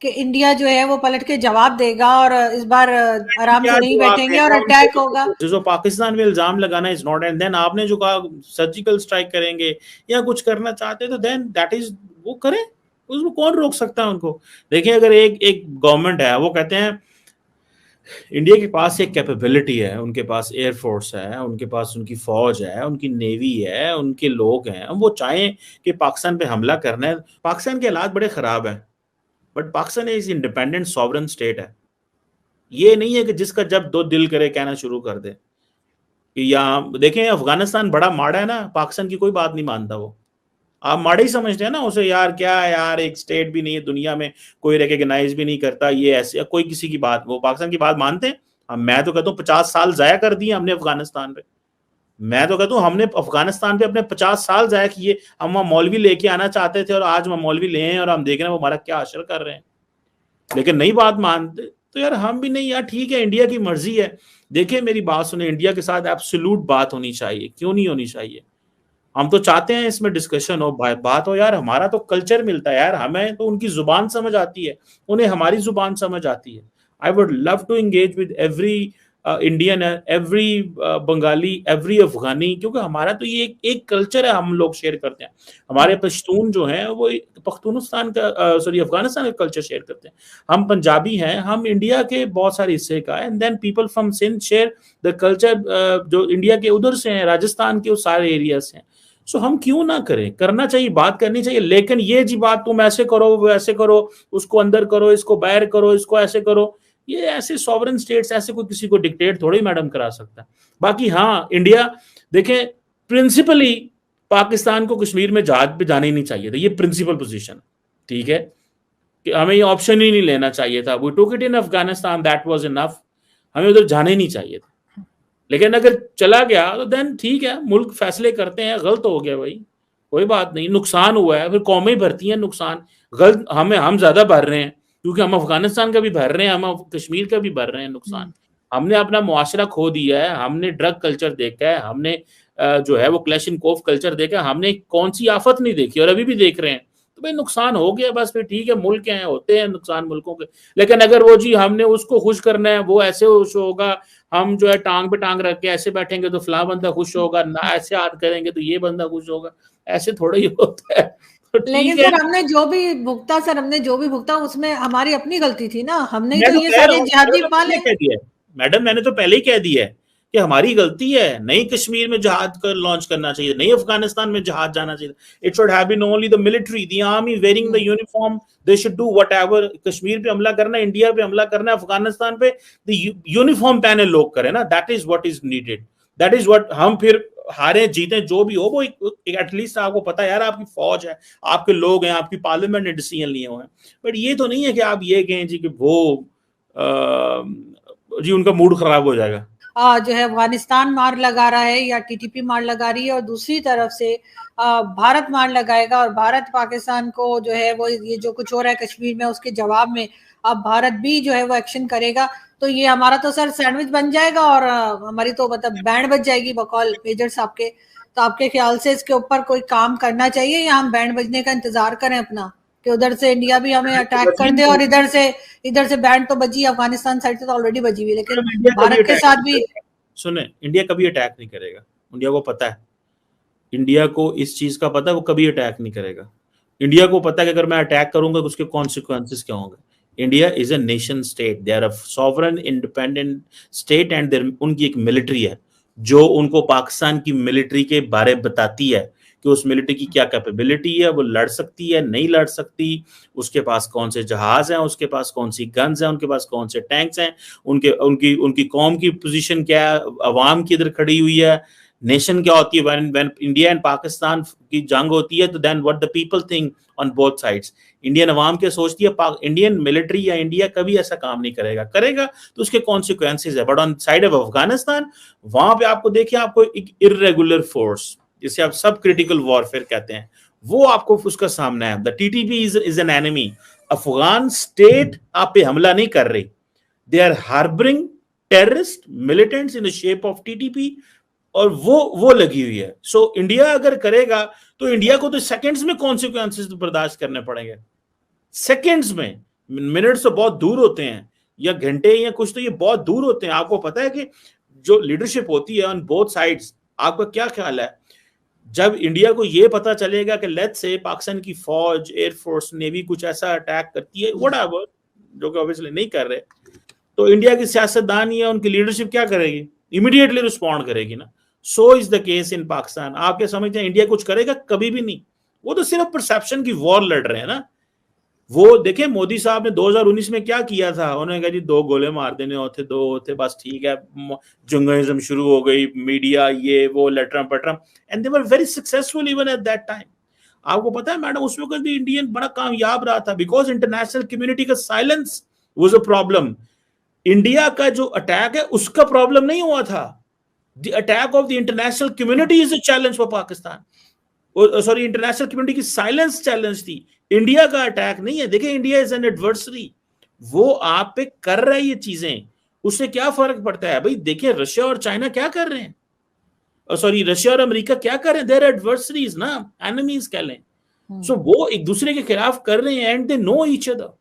कि इंडिया जो है वो पलट के जवाब देगा और इस बार आराम क्या से नहीं जवाब बैठेंगे और देगा अटैक होगा। उनको? जो पाकिस्तान में इल्जाम लगाना इज नॉट, एंड देन आपने जो कहा सर्जिकल स्ट्राइक करेंगे या कुछ करना चाहते हैं तो देन दैट इज, वो करें, उसको कौन रोक सकता है उनको? देखिए, अगर एक एक गवर्नमेंट है, वो कहते हैं इंडिया के पास एक कैपेबिलिटी है, उनके पास एयरफोर्स है, उनके पास उनकी फौज है, उनकी नेवी है, उनके लोग हैं, वो चाहें कि पाकिस्तान पे हमला करना है। पाकिस्तान के हालात बड़े खराब हैं, but Pakistan is independent sovereign state है। ये नहीं है कि जिसका जब दो दिल करे कहना शुरू कर दे। कि या देखें, अफगानिस्तान बड़ा माड़ा है ना, पाकिस्तान की कोई बात नहीं मानता वो। आप माड़ा ही समझते हैं ना उसे, यार क्या है यार, एक स्टेट भी नहीं है दुनिया में, कोई रिकॉग्नाइज भी नहीं करता, ये ऐसे कोई किसी की बात, वो पाकिस्तान की बात मानते हैं? मैं तो कहता हूँ 50 साल जाया कर दिए हमने अफगानिस्तान पे। मैं तो कहता हूँ हमने अफगानिस्तान पे अपने 50 साल जाया किए। हम वहां मौलवी लेके आना चाहते थे और आज हम मौलवी ले हैं और हम देख रहे हैं वो हमारा क्या असर कर रहे हैं, लेकिन नई बात मानते तो यार हम भी नहीं, यार ठीक है इंडिया की मर्जी है। देखिए मेरी बात सुने, इंडिया के साथ एब्सोल्यूट बात होनी चाहिए, क्यों नहीं होनी चाहिए? हम तो चाहते हैं इसमें डिस्कशन हो, बात हो यार, हमारा तो कल्चर मिलता है यार, हमें तो उनकी जुबान समझ आती है, उन्हें हमारी जुबान समझ आती है। I would love to engage with every Indian, every Bengali, every Afghani, क्योंकि हमारा तो ये एक कल्चर है, हम लोग शेयर करते हैं। हमारे पश्तून जो हैं वो पख्तूनिस्तान का सॉरी अफगानिस्तान का कल्चर शेयर करते हैं। हम पंजाबी हैं, हम इंडिया के बहुत सारे हिस्से का, and then people from Sindh share the culture, जो इंडिया के उधर से हैं, राजस्थान के उस सारे एरिया से हैं। सो हम क्यों ना करें, करना चाहिए, बात करनी चाहिए। लेकिन ये जी बात तुम ऐसे करो, वो ऐसे करो, उसको अंदर करो, इसको बाहर करो, इसको ऐसे करो, ये ऐसे सॉवरेन स्टेट्स ऐसे कोई किसी को डिक्टेट थोड़ी मैडम करा सकता है। बाकी हाँ, इंडिया देखें, प्रिंसिपली पाकिस्तान को कश्मीर में जहाज पे जाने ही नहीं चाहिए था, ये प्रिंसिपल पोजीशन, ठीक है, कि हमें ये ऑप्शन ही नहीं लेना चाहिए था। We took it in Afghanistan, that was enough, हमें उधर जाने ही नहीं चाहिए था। लेकिन अगर चला गया तो देन ठीक है, मुल्क फैसले करते हैं, गलत हो गया भाई, कोई बात नहीं, नुकसान हुआ है, फिर कौमें भरती हैं नुकसान, गलत हमें, हम ज्यादा भर रहे हैं क्योंकि हम अफगानिस्तान का भी भर रहे हैं, हम कश्मीर का भी भर रहे हैं नुकसान। हमने अपना मुआशरा खो दिया है, हमने ड्रग कल्चर देखा है, हमने जो है वो क्लैशिनकोव कल्चर देखा है, हमने कौन सी आफत नहीं देखी और अभी भी देख रहे हैं। तो भाई नुकसान हो गया, बस फिर ठीक है, मुल्क हैं, होते हैं नुकसान मुल्कों के। लेकिन अगर वो जी हमने उसको खुश करना है, वो ऐसे खुश होगा, हम जो है टांग पे टांग रख के ऐसे बैठेंगे तो फला बंदा खुश होगा ना, ऐसे याद करेंगे तो ये बंदा खुश होगा, ऐसे थोड़ा ही होता है। तो लेकिन ठीक है, सर हमने जो भी भुगता, सर हमने जो भी भुगता उसमें हमारी अपनी गलती थी ना, हमने ही मैं तो तो ये कह रहा सारे हूँ, जिहादी मैंने तो पहले पाले। कह दिया है मैडम, मैंने तो पहले ही कह दिया है कि हमारी गलती है, नहीं कश्मीर में जहाज कर लॉन्च करना चाहिए, नहीं अफगानिस्तान में जहाज जाना चाहिए। It should have been only the military, the army wearing the uniform, they should do whatever. Kashmir पे हमला करना, इंडिया पे हमला करना, अफगानिस्तान पे द यूनिफॉर्म पहने लोग करें ना, that is what is needed, that is what. हम फिर हारे जीते जो भी हो, वो एटलीस्ट आपको पता है यार, आपकी फौज है, आपके लोग हैं, आपकी पार्लियामेंट ने डिसीजन लिए हुए हैं। बट ये तो नहीं है कि आप ये कहें जी कि वो जी उनका मूड खराब हो जाएगा। जो है अफगानिस्तान मार लगा रहा है या टीटीपी मार लगा रही है, और दूसरी तरफ से भारत मार लगाएगा, और भारत पाकिस्तान को जो है वो ये जो कुछ हो रहा है कश्मीर में उसके जवाब में अब भारत भी जो है वो एक्शन करेगा। तो ये हमारा तो सर सैंडविच बन जाएगा, और हमारी तो मतलब बैंड बज जाएगी बकौल मेजर साहब के। तो आपके ख्याल से इसके ऊपर कोई काम करना चाहिए या हम बैंड बजने का इंतजार करें अपना, कि उधर से इंडिया भी हमें अटैक कर दे, और इधर से बैंड तो बजी, अफगानिस्तान साइड से तो ऑलरेडी बजी हुई, लेकिन इंडिया कभी भारत के अटैक साथ नहीं भी। करेगा, सुने, इंडिया कभी अटैक नहीं करेगा, इंडिया को पता है, इंडिया को इस चीज का पता है, वो कभी अटैक नहीं करेगा। इंडिया को पता है कि अगर मैं अटैक करूंगा तो उसके कॉन्सिक्वेंसेस क्या होंगे। India is a nation state, they are a sovereign independent state, and there उनकी एक मिलिट्री है जो उनको पाकिस्तान की मिलिट्री के बारे बताती है कि उस मिलिट्री की क्या कैपेबिलिटी है, वो लड़ सकती है नहीं लड़ सकती, उसके पास कौन से जहाज हैं, उसके पास कौन सी गन्स हैं, उनके पास कौन से टैंक्स हैं, उनके उनकी उनकी कौम की पोजीशन क्या है, अवाम की इधर खड़ी हुई है, नेशन क्या होती है। व्हेन इंडिया एंड पाकिस्तान की जंग होती है तो then what the people think on both sides, Indian अवाम क्या सोचती है, इंडियन मिलिट्री या इंडिया कभी ऐसा काम नहीं करेगा, करेगा तो उसके कॉन्सिक्वेंसेज है। But on side of Afghanistan, वहां पे आपको देखिए, आपको एक इर्रेगुलर फोर्स जिसे आप सब क्रिटिकल वॉरफेयर कहते हैं, वो आपको उसका सामना है। The TTP is an enemy, Afghan state आप पे हमला नहीं कर रही, they are harbouring terrorist militants in the shape of TTP, और वो लगी हुई है। सो इंडिया अगर करेगा तो इंडिया को तो सेकंड्स में कॉन्सिक्वेंसेस बर्दाश्त करने पड़ेंगे, सेकंड्स में। मिनट्स तो बहुत दूर होते हैं, या घंटे या कुछ, तो ये बहुत दूर होते हैं। आपको पता है कि जो लीडरशिप होती है ऑन बोथ साइड्स, आपका क्या ख्याल है जब इंडिया को ये पता चलेगा कि लेट्स से पाकिस्तान की फौज, एयरफोर्स, नेवी कुछ ऐसा अटैक करती है, व्हाटएवर, जो कि ऑब्वियसली नहीं कर रहे, तो इंडिया की सियासतदान या उनकी लीडरशिप क्या करेगी? इमीडिएटली रिस्पॉन्ड करेगी ना। So is the case in Pakistan. आप क्या समझते हैं इंडिया कुछ करेगा? कभी भी नहीं। वो तो सिर्फ परसेप्शन की वॉर लड़ रहे हैं ना। वो देखें मोदी साहब ने 2019 में क्या किया था, उन्होंने कहा जी 2 गोले मार देने होते, 2 होते बस, ठीक है, जंगलिज्म शुरू हो गई, मीडिया ये वो लटरम पटरम, and they were very successful even at that time. आपको पता है मैडम, उस वक्त भी इंडियन बड़ा कामयाब रहा था, बिकॉज इंटरनेशनल कम्युनिटी का silence was a problem. India का जो अटैक है उसका प्रॉब्लम नहीं हुआ था, the attack of the international community is a challenge for Pakistan. Sorry, international community की साइलेंस चैलेंज थी, इंडिया का अटैक नहीं है। देखिए, इंडिया इज एन एडवर्सरी, वो आप पे कर रहा है ये चीजें, उससे क्या फर्क पड़ता है भाई? देखिए रशिया और चाइना क्या कर रहे हैं, सॉरी रशिया और अमेरिका क्या कर रहे हैं, देयर एडवर्सरीज ना, एनिमीज कह लें। सो वो एक दूसरे के खिलाफ कर रहे हैं and they know each other.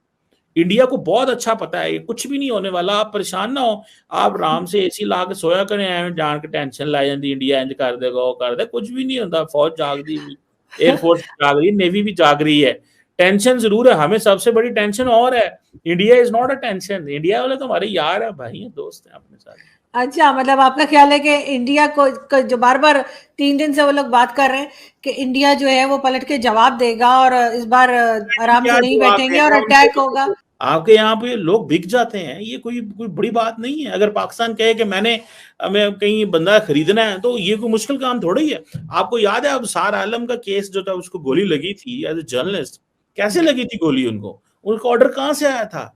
India को बहुत अच्छा पता है ये कुछ भी नहीं होने वाला, आप परेशान ना हो, आप आराम से एसी ला के सोया करें, एवं जान के टेंशन ला जाती इंडिया इंज कर देगा वो कर दे, कुछ भी नहीं होता। फौज जागती भी, एयरफोर्स जाग रही है, नेवी भी जाग रही है। टेंशन जरूर है, हमें सबसे बड़ी टेंशन और है, India is not a tension. India वाले तो हमारे यार है, भाई है, दोस्त है अपने साथ। अच्छा, मतलब आपका ख्याल है कि इंडिया को जो बार बार 3 दिन से वो लोग बात कर रहे हैं कि इंडिया जो है वो पलट के जवाब देगा और इस बार आराम क्या से नहीं जवाब बैठेंगे और देगा अटैक होगा। उनको? आपके यहाँ पे लोग बिक जाते हैं, ये कोई कोई बड़ी बात नहीं है। अगर पाकिस्तान कहे कि मैंने हमें कहीं बंदा खरीदना है, तो ये कोई मुश्किल काम थोड़ा ही है। आपको याद है अब सार आलम का केस जो था, उसको गोली लगी थी एज ए जर्नलिस्ट, कैसे लगी थी गोली उनको? उनका ऑर्डर कहाँ से आया था?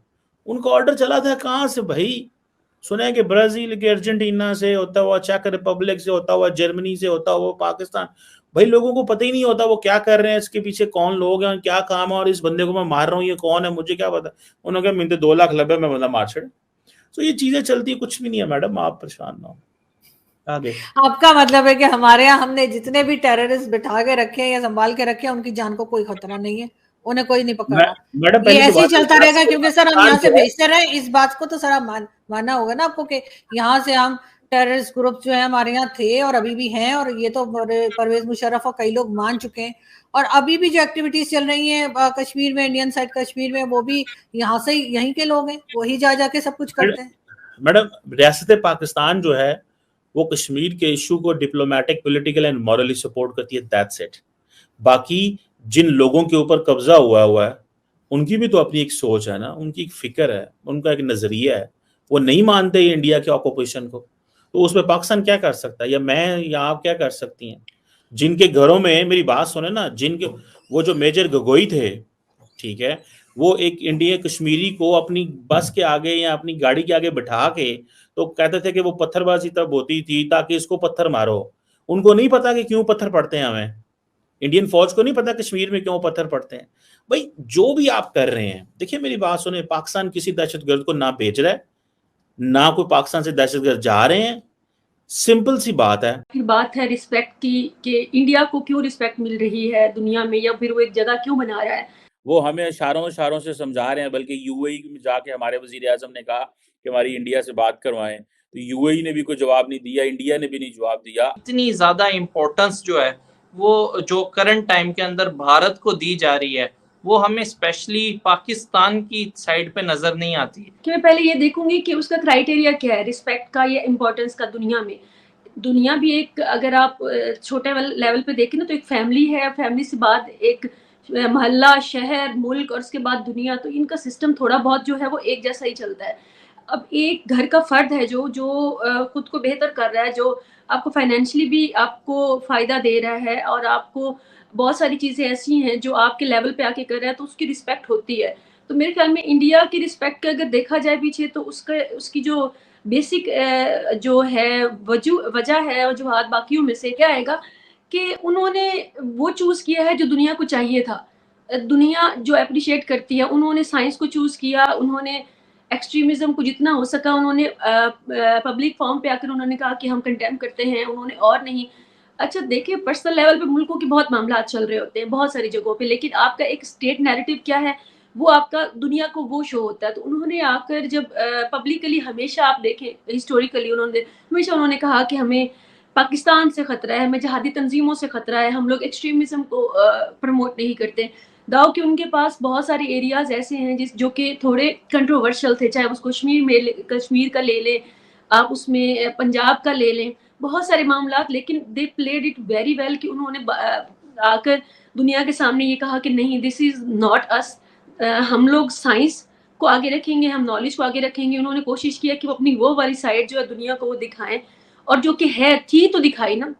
उनका ऑर्डर चला था कहाँ से भाई? सुना है कि ब्राजील के, अर्जेंटीना से होता हुआ, चेक रिपब्लिक से होता हुआ, जर्मनी से होता हुआ पाकिस्तान। भाई लोगों को पता ही नहीं होता वो क्या कर रहे हैं, इसके पीछे कौन लोग हैं, क्या काम है, और इस बंदे को मैं मार रहा हूँ, ये कौन है, मुझे क्या पता। उन्होंने कहा मिलते 2 लाख लबे में बंदा मार छड़े। तो ये चीजें चलती है, कुछ भी नहीं है मैडम, आप परेशान ना हो। आगे आपका मतलब है कि हमारे यहाँ हमने जितने भी टेररिस्ट बिठा के रखे हैं या संभाल के रखे हैं, उनकी जान को कोई खतरा नहीं है, उन्हें कोई नहीं पकड़ मैं रहा। मैडम ये पहली तो ऐसे ही बात है, चलता रहेगा क्योंकि सर हम पाकिस्तान यहाँ से जो है, भेजते रहे, इस बात को तो सर आप मानना होगा ना आपको कि यहाँ से हम टेररिस्ट ग्रुप जो है हमारे यहाँ थे और अभी भी हैं, और ये तो परवेज मुशर्रफ और कई लोग मान चुके हैं। और अभी भी जो एक्टिविटीज चल रही हैं कश्मीर में, इंडियन साइड कश्मीर में, वो भी यहाँ से यहीं के लोग हैं, वही जा जाके सब कुछ करते हैं। मैडम रियासत पाकिस्तान जो है वो कश्मीर के इशू को diplomatic, political and morally support करती है, दैट्स इट। बाकी जिन लोगों के ऊपर कब्जा हुआ है, उनकी भी तो अपनी एक सोच है ना, उनकी एक फिक्र है, उनका एक नजरिया है। वो नहीं मानते इंडिया के ऑक्यूपेशन को, तो उसमें पाकिस्तान क्या कर सकता है, या मैं या आप क्या कर सकती हैं? जिनके घरों में, मेरी बात सुने ना, जिनके, वो जो मेजर गगोई थे, ठीक है, वो एक इंडिया कश्मीरी को अपनी बस के आगे या अपनी गाड़ी के आगे बिठा के तो कहते थे कि वो पत्थरबाजी तब होती थी ताकि इसको पत्थर मारो। उनको नहीं पता कि क्यों पत्थर पड़ते हैं हमें, इंडियन फौज को नहीं पता कश्मीर में क्यों पत्थर पड़ते हैं। भाई जो भी आप कर रहे हैं, देखिए मेरी बात सुने, पाकिस्तान किसी दहशतगर्द को ना भेज रहा है, ना कोई पाकिस्तान से दहशतगर्द जा रहे हैं, सिंपल सी बात है। फिर बात है रिस्पेक्ट की कि इंडिया को क्यों रिस्पेक्ट मिल रही है दुनिया में, या फिर वो एक जगह क्यों बना रहा है। वो हमें इशारों इशारों से समझा रहे हैं, बल्कि यूएई में जाके हमारे वजीर आजम ने कहा कि हमारी इंडिया से बात करवाएं, तो यूएई ने भी कोई जवाब नहीं दिया, इंडिया ने भी नहीं जवाब दिया। इतनी ज्यादा इम्पोर्टेंस जो है वो जो करंट टाइम के अंदर भारत को दी जा रही है, वो हमें स्पेशली पाकिस्तान की साइड पे नजर नहीं आती। कि मैं पहले ये देखूंगी कि उसका क्राइटेरिया क्या है रिस्पेक्ट का या इम्पोर्टेंस का दुनिया में। दुनिया भी एक, अगर आप छोटे लेवल पे देखें ना, तो एक फैमिली है, फैमिली से बाद एक मोहल्ला, शहर, मुल्क, और उसके बाद दुनिया। तो इनका सिस्टम थोड़ा बहुत जो है वो एक जैसा ही चलता है। अब एक घर का फर्द है जो जो खुद को बेहतर कर रहा है, जो आपको फाइनेंशियली भी आपको फायदा दे रहा है, और आपको बहुत सारी चीजें ऐसी हैं जो आपके लेवल पे आके कर रहा है, तो उसकी रिस्पेक्ट होती है। तो मेरे ख्याल में इंडिया की रिस्पेक्ट का अगर देखा जाए पीछे, तो उसका उसकी जो बेसिक जो है वजह है, और जो हाथ बाकियों में से क्या आएगा कि उन्होंने वो चूज किया है जो दुनिया को चाहिए था। दुनिया जो अप्रिशिएट करती है, उन्होंने साइंस को चूज किया, उन्होंने एक्सट्रीमिज्म को जितना हो सका उन्होंने पब्लिक फॉर्म पे आकर उन्होंने कहा कि हम कंडेम करते हैं, उन्होंने और नहीं। अच्छा देखिए, पर्सनल लेवल पे मुल्कों के बहुत मामला चल रहे होते हैं बहुत सारी जगहों पे, लेकिन आपका एक स्टेट नैरेटिव क्या है वो आपका दुनिया को वो शो होता है। तो उन्होंने आकर जब पब्लिकली हमेशा आप देखें हिस्टोरिकली उन्होंने कहा कि हमें पाकिस्तान से खतरा है, हमें जहादी तंजीमों से खतरा है, हम लोग एक्सट्रीमिज्म को प्रमोट नहीं करते। दाव कि उनके पास बहुत सारे एरियाज ऐसे हैं जो कि थोड़े कंट्रोवर्शियल थे, चाहे उस कश्मीर का ले लें, आप उसमें पंजाब का ले लें, बहुत सारे मामलात, लेकिन they played it very well कि उन्होंने आकर दुनिया के सामने ये कहा कि नहीं, दिस इज नॉट अस, हम लोग साइंस को आगे रखेंगे, हम नॉलेज को आगे रखेंगे। उन्होंने कोशिश किया कि वो अपनी वो वाली साइड जो है दुनिया को वो दिखाएं, और जो कि है थी तो दिखाई ना।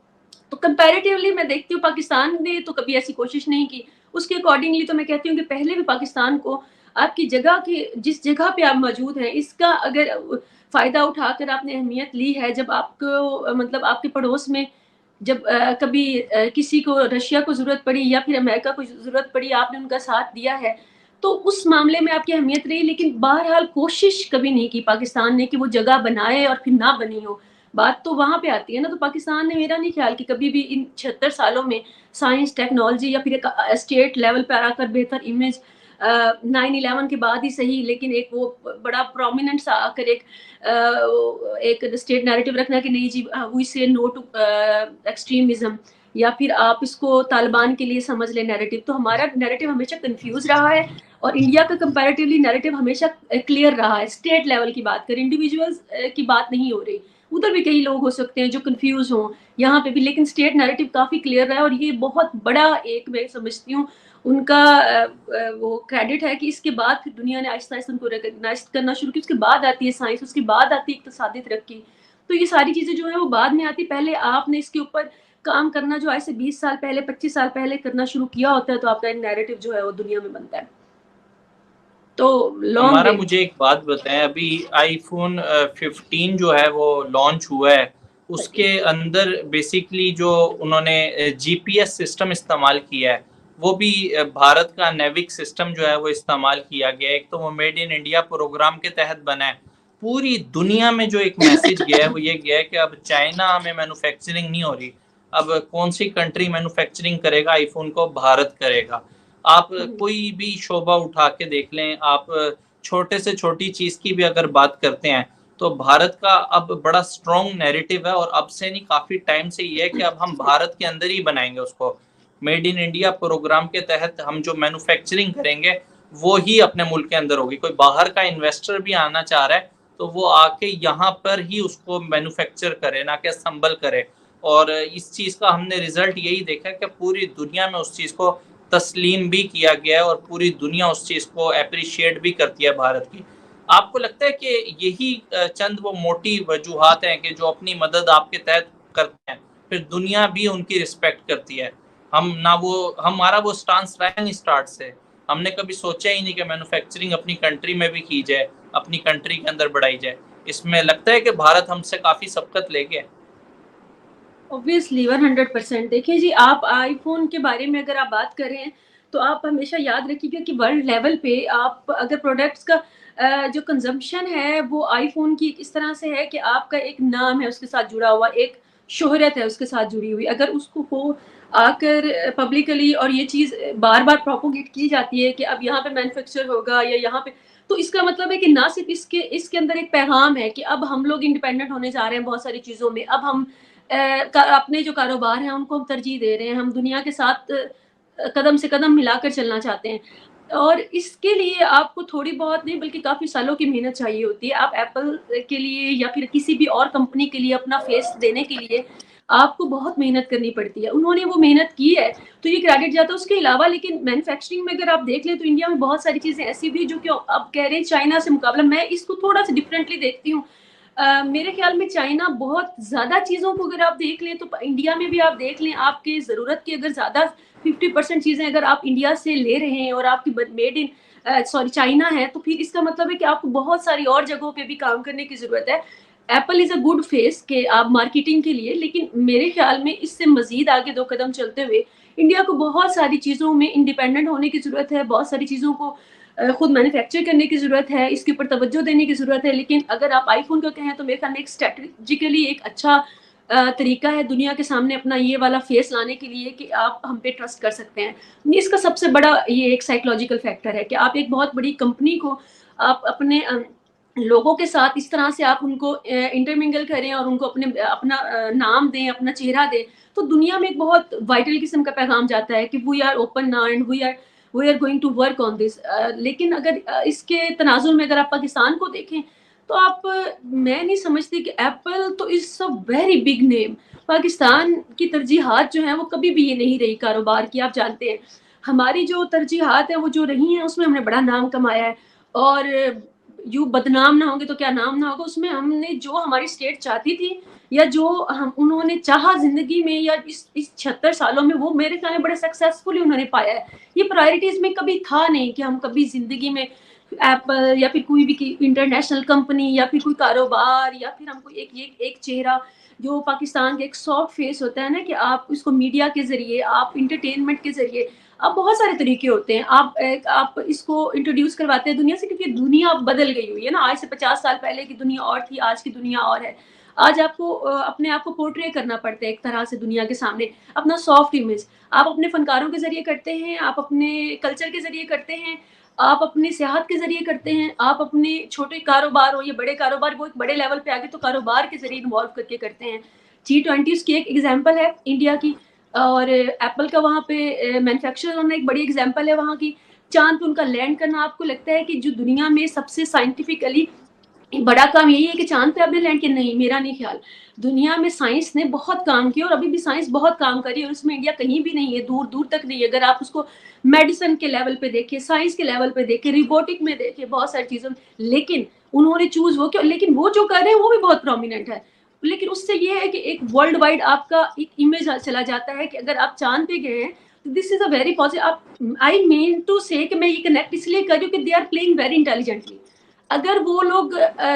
तो कंपैरेटिवली मैं देखती हूँ पाकिस्तान ने तो कभी ऐसी कोशिश नहीं की। उसके अकॉर्डिंगली तो मैं कहती हूँ कि पहले भी पाकिस्तान को आपकी जगह की, जिस जगह पे आप मौजूद हैं, इसका अगर फ़ायदा उठाकर आपने अहमियत ली है, जब आपको मतलब आपके पड़ोस में जब कभी किसी को रशिया को ज़रूरत पड़ी या फिर अमेरिका को ज़रूरत पड़ी, आपने उनका साथ दिया है, तो उस मामले में आपकी अहमियत रही। लेकिन बहरहाल कोशिश कभी नहीं की पाकिस्तान ने कि वो जगह बनाए और फिर ना बनी हो। बात तो वहाँ पे आती है ना। तो पाकिस्तान ने, मेरा नहीं ख्याल कि कभी भी इन 76 सालों में साइंस, टेक्नोलॉजी या फिर एक स्टेट लेवल पर आकर बेहतर इमेज 9/11 के बाद ही सही, लेकिन एक वो बड़ा प्रोमिनेंट सा आकर एक स्टेट नैरेटिव रखना कि नहीं जी वी से नो टू एक्सट्रीमिज्म, या फिर आप इसको तालिबान के लिए समझ लें नैरेटिव। तो हमारा नैरेटिव हमेशा कंफ्यूज रहा है, और इंडिया का कंपैरेटिवली नैरेटिव हमेशा क्लियर रहा है। स्टेट लेवल की बात करें, इंडिविजुअल्स की बात नहीं हो रही, उधर भी कई लोग हो सकते हैं जो कंफ्यूज हों, यहाँ पे भी, लेकिन स्टेट नैरेटिव काफ़ी क्लियर रहा है। और ये बहुत बड़ा एक, मैं समझती हूँ, उनका वो क्रेडिट है कि इसके बाद फिर दुनिया ने आहिस्ता आहिस्ता उनको रिकग्नाइज करना शुरू किया। उसके बाद आती है साइंस, उसके बाद आती है इक्तिसादी तरक्की। तो ये सारी चीज़ें जो है वो बाद में आती, पहले आपने इसके ऊपर काम करना जो आज से 20 साल पहले, 25 साल पहले करना शुरू किया होता है, तो आपका नैरेटिव जो है वो दुनिया में बनता है। तो हमारा, मुझे एक बात बताएं, अभी आईफोन 15 जो है वो लॉन्च हुआ है, उसके अंदर बेसिकली जो उन्होंने जीपीएस सिस्टम इस्तेमाल किया है, वो भी भारत का नेविक सिस्टम जो है वो इस्तेमाल किया गया है। एक तो वो मेड इन इंडिया प्रोग्राम के तहत बना है। पूरी दुनिया में जो एक मैसेज गया है वो ये गया है कि अब चाइना में मैन्युफैक्चरिंग नहीं हो रही, अब कौन सी कंट्री मैन्युफैक्चरिंग करेगा आईफोन को, भारत करेगा। आप कोई भी शोबा उठा के देख लें, आप छोटे से छोटी चीज की भी अगर बात करते हैं, तो भारत का अब बड़ा स्ट्रॉन्ग नैरेटिव है, और अब से नहीं काफी टाइम से ये है कि अब हम भारत के अंदर ही बनाएंगे उसको। मेड इन इंडिया प्रोग्राम के तहत हम जो मैन्युफैक्चरिंग करेंगे वो ही अपने मुल्क के अंदर होगी। कोई बाहर का इन्वेस्टर भी आना चाह रहा है तो वो आके यहाँ पर ही उसको मैन्युफैक्चर करे, ना कि असेंबल करे। और इस चीज का हमने रिजल्ट यही देखा कि पूरी दुनिया में उस चीज को तस्लीम भी किया गया है, और पूरी दुनिया उस चीज को अप्रिशिएट भी करती है भारत की। आपको लगता है कि यही चंद वो मोटी वजूहात हैं कि जो अपनी मदद आपके तहत करते हैं, फिर दुनिया भी उनकी रिस्पेक्ट करती है? हमारा वो स्टांस रहा नहीं स्टार्ट से, हमने कभी सोचा ही नहीं कि मैन्युफैक्चरिंग अपनी कंट्री में भी की जाए, अपनी कंट्री के अंदर बढ़ाई जाए। इसमें लगता है कि भारत हमसे काफी सबकत ले गया। ऑब्वियसली 100%। देखिए जी, आप आईफोन के बारे में अगर आप बात करें तो आप हमेशा याद रखिएगा कि वर्ल्ड लेवल पे आप अगर प्रोडक्ट्स का जो कंजम्पशन है वो आईफोन की इस तरह से है कि आपका एक नाम है उसके साथ जुड़ा हुआ, एक शोहरत है उसके साथ जुड़ी हुई, अगर उसको हो आकर पब्लिकली और ये चीज़ बार बार प्रोपोगेट की जाती है कि अब यहाँ पे मैन्युफैक्चर होगा या यहाँ पे, तो इसका मतलब है कि ना सिर्फ इसके अंदर एक पैगाम है कि अब हम लोग इंडिपेंडेंट होने जा रहे हैं बहुत सारी चीज़ों में, अब हम अपने जो कारोबार हैं उनको हम तरजीह दे रहे हैं, हम दुनिया के साथ कदम से कदम मिलाकर चलना चाहते हैं। और इसके लिए आपको थोड़ी बहुत नहीं बल्कि काफ़ी सालों की मेहनत चाहिए होती है। आप एप्पल के लिए या फिर किसी भी और कंपनी के लिए अपना फेस देने के लिए आपको बहुत मेहनत करनी पड़ती है। उन्होंने वो मेहनत की है तो ये क्रेडिट जाता है। उसके अलावा लेकिन मैन्युफैक्चरिंग में अगर आप देख लें तो इंडिया में बहुत सारी चीज़ें ऐसी भी जो कि अब कह रहे हैं चाइना से मुकाबला, मैं इसको थोड़ा सा डिफरेंटली देखती हूँ। मेरे ख्याल में चाइना बहुत ज़्यादा चीज़ों को अगर आप देख लें तो इंडिया में भी आप देख लें, आपके ज़रूरत की अगर ज़्यादा 50% चीज़ें अगर आप इंडिया से ले रहे हैं और आपकी मेड इन चाइना है, तो फिर इसका मतलब है कि आपको बहुत सारी और जगहों पे भी काम करने की ज़रूरत है। Apple is a good face के आप मार्केटिंग के लिए, लेकिन मेरे ख्याल में इससे मज़ीद आगे 2 कदम चलते हुए इंडिया को बहुत सारी चीज़ों में इंडिपेंडेंट होने की ज़रूरत है, बहुत सारी चीज़ों को खुद मैन्युफैक्चर करने की ज़रूरत है, इसके ऊपर तवज्जो देने की ज़रूरत है। लेकिन अगर आप आईफोन का कहें तो मेरे ख्याल में एक स्ट्रैटेजिकली एक अच्छा तरीका है दुनिया के सामने अपना ये वाला फेस लाने के लिए कि आप हम पे ट्रस्ट कर सकते हैं। इसका सबसे बड़ा ये एक साइकोलॉजिकल फैक्टर है कि आप एक बहुत बड़ी कंपनी को आप अपने लोगों के साथ इस तरह से आप उनको इंटरमिंगल करें और उनको अपना नाम दें, अपना चेहरा दें, तो दुनिया में एक बहुत वाइटल किस्म का पैगाम जाता है कि we are open now and we are going to work on this. लेकिन अगर इसके तनाजुर में अगर आप पाकिस्तान को देखें तो मैं नहीं समझती कि एप्पल तो is a very big name. Pakistan की तरजीहात जो हैं वो कभी भी ये नहीं रही कारोबार की, आप जानते हैं हमारी जो तरजीहात है वो जो रही हैं उसमें हमने बड़ा नाम कमाया है। और यूँ बदनाम ना होंगे तो क्या नाम ना होगा, उसमें हमने जो हमारी स्टेट चाहती थी या जो हम उन्होंने चाहा जिंदगी में या इस 76 सालों में, वो मेरे ख्याल में बड़े सक्सेसफुली उन्होंने पाया है। ये प्रायोरिटीज में कभी था नहीं कि हम कभी जिंदगी में एप्पल या फिर कोई भी इंटरनेशनल कंपनी या फिर कोई कारोबार या फिर हमको एक चेहरा जो पाकिस्तान का एक सॉफ्ट फेस होता है ना, कि आप इसको मीडिया के जरिए, आप इंटरटेनमेंट के जरिए, अब बहुत सारे तरीके होते हैं, आप इसको इंट्रोड्यूस करवाते हैं दुनिया से, क्योंकि दुनिया बदल गई हुई है ना। आज से 50 साल पहले की दुनिया और थी, आज की दुनिया और है। आज आपको अपने आप को पोर्ट्रे करना पड़ता है एक तरह से दुनिया के सामने, अपना सॉफ्ट इमेज आप अपने फनकारों के जरिए करते हैं, आप अपने कल्चर के जरिए करते हैं, आप अपनी सियाहत के जरिए करते हैं, आप अपने छोटे कारोबार हो या बड़े कारोबार, वो एक बड़े लेवल पे आगे तो कारोबार के जरिए इन्वॉल्व करके करते हैं। G20 की एक एग्जाम्पल है इंडिया की, और एप्पल का वहाँ पे मैन्युफैक्चर होना एक बड़ी एग्जाम्पल है वहाँ की। चांद पे उनका लैंड करना, आपको लगता है कि जो दुनिया में सबसे साइंटिफिकली बड़ा काम यही है कि चांद पे आपने लैंड किया? नहीं, मेरा नहीं ख्याल। दुनिया में साइंस ने बहुत काम किया और अभी भी साइंस बहुत काम कर रही है और उसमें इंडिया कहीं भी नहीं है, दूर दूर तक नहीं है। अगर आप उसको मेडिसिन के लेवल पे देखें, साइंस के लेवल पे देखें, रिबोटिक में देखें, बहुत सारी चीज़ों में, लेकिन उन्होंने चूज वो क्यों, लेकिन वो जो कर रहे हैं वो भी बहुत प्रोमिनेंट है। लेकिन उससे ये है कि एक वर्ल्ड वाइड आपका एक इमेज चला जाता है कि अगर आप चांद पे गए हैं तो this is a very positive. I mean to say कि मैं ये कनेक्ट इसलिए कर रही हूँ कि they are playing very intelligently. अगर वो लोग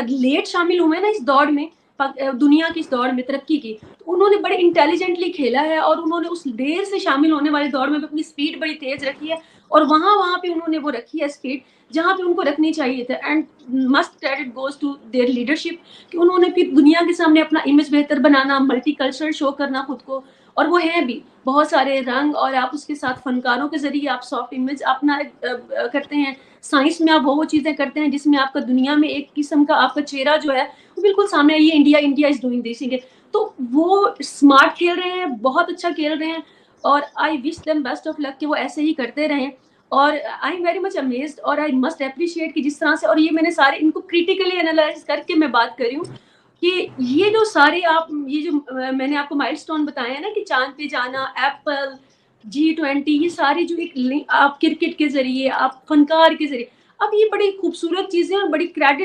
लेट शामिल हुए ना इस दौड़ में, दुनिया की इस दौड़ में तरक्की की, तो उन्होंने बड़े इंटेलिजेंटली खेला है और उन्होंने उस देर से शामिल होने वाली दौड़ में भी अपनी स्पीड बड़ी तेज रखी है और वहां पे उन्होंने वो रखी है स्पीड जहां पे उनको रखनी चाहिए थे। And must credit goes to their leadership कि उन्होंने फिर दुनिया के सामने अपना इमेज बेहतर बनाना, मल्टी कल्चरल शो करना खुद को, और वो है भी बहुत सारे रंग, और आप उसके साथ फनकारों के जरिए आप सॉफ्ट इमेज अपना करते हैं। साइंस में आप वो चीज़ें करते हैं जिसमें आपका दुनिया में एक किस्म का आपका चेहरा जो है वो बिल्कुल सामने, ये इंडिया इज डूइंग दिस। तो वो स्मार्ट खेल रहे हैं, बहुत अच्छा खेल रहे हैं, और I wish them best of luck कि वो ऐसे ही करते रहें। और I am very much amazed और आई मस्ट अप्रिशिएट कि जिस तरह से, और ये मैंने सारे इनको क्रिटिकली एनालाइज करके मैं बात कर रही हूँ कि ये जो सारे ये जो मैंने आपको माइलस्टोन बताए हैं ना, कि चांद पे जाना, एप्पल, G20, ये सारी जो एक आप क्रिकेट के जरिए, आप फनकार के जरिए, अब ये बड़ी खूबसूरत चीजें और बड़ी क्रेडिट